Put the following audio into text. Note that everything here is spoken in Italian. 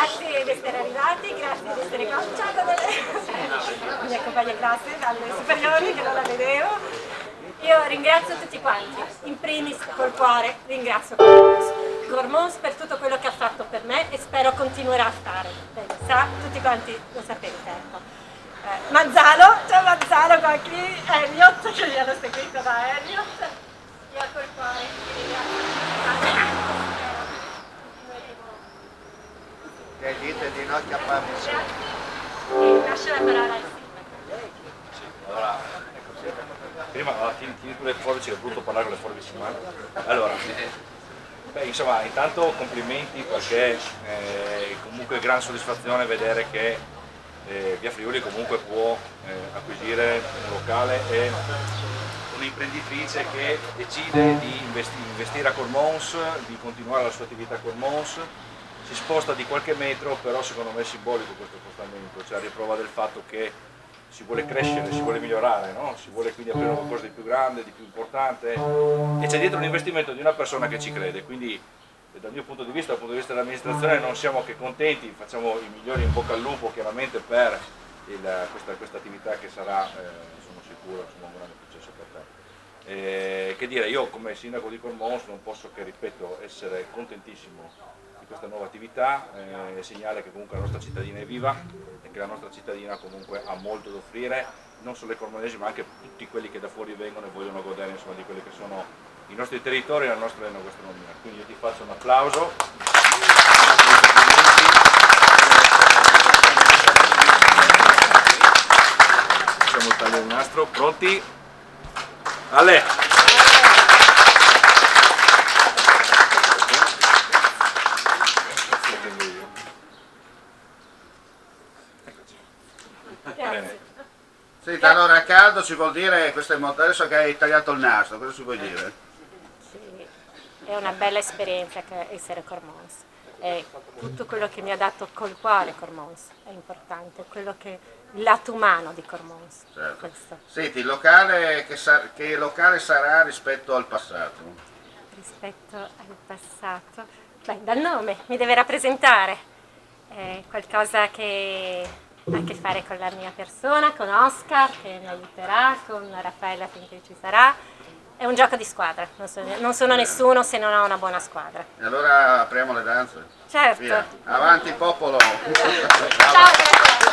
grazie di essere arrivati, grazie di essere qua. Ciao delle mie compagne classe, dalle superiori che non la vedevo. Io ringrazio tutti quanti, in primis col cuore ringrazio Cormons per tutto quello che ha fatto per me e spero continuerà a fare. Lei lo sa, tutti quanti lo sapete. Ecco. Manzano, c'è Manzano qua qui, Elliot, che mi hanno seguito da Elliot. Io col cuore vi ringrazio. Che dite di non chiapparmi su. E lascio la parola al sindaco. Allora, prima tieni tu le forbici, è brutto parlare con le forbici in mano. Allora, insomma, intanto complimenti perché comunque è gran soddisfazione vedere che Via Friuli comunque può acquisire un locale e un'imprenditrice che decide di investire a Cormons, di continuare la sua attività a Cormons. Si sposta di qualche metro, però secondo me è simbolico questo spostamento, cioè a riprova del fatto che si vuole crescere, si vuole migliorare, no? Si vuole quindi aprire qualcosa di più grande, di più importante e c'è dietro un investimento di una persona che ci crede, quindi dal mio punto di vista, dal punto di vista dell'amministrazione non siamo che contenti, facciamo i migliori in bocca al lupo chiaramente per questa attività che sarà, sono sicuro, insomma, un grande successo per te. Che dire, io come sindaco di Cormons non posso che, ripeto, essere contentissimo di questa nuova attività, segnale che comunque la nostra cittadina è viva e che la nostra cittadina comunque ha molto da offrire, non solo ai cormonesi ma anche tutti quelli che da fuori vengono e vogliono godere, insomma, di quelli che sono i nostri territori e la nostra enogastronomia. Quindi io ti faccio un applauso. Facciamo il taglio del nastro, pronti? Ale! Senti, allora a caldo ci vuol dire, questo è molto, adesso che hai tagliato il nastro, cosa ci vuoi dire? Sì, è una bella esperienza essere Cormons. E tutto quello che mi ha dato col cuore Cormons è importante, il lato umano di Cormons. Certo. Senti, il locale, che locale sarà rispetto al passato? Rispetto al passato? Beh, dal nome, mi deve rappresentare. È qualcosa che ha a che fare con la mia persona, con Oscar che mi aiuterà, con Raffaella finché ci sarà. È un gioco di squadra, non sono nessuno se non ho una buona squadra. E allora apriamo le danze? Certo. Via. Avanti popolo! Ciao, grazie.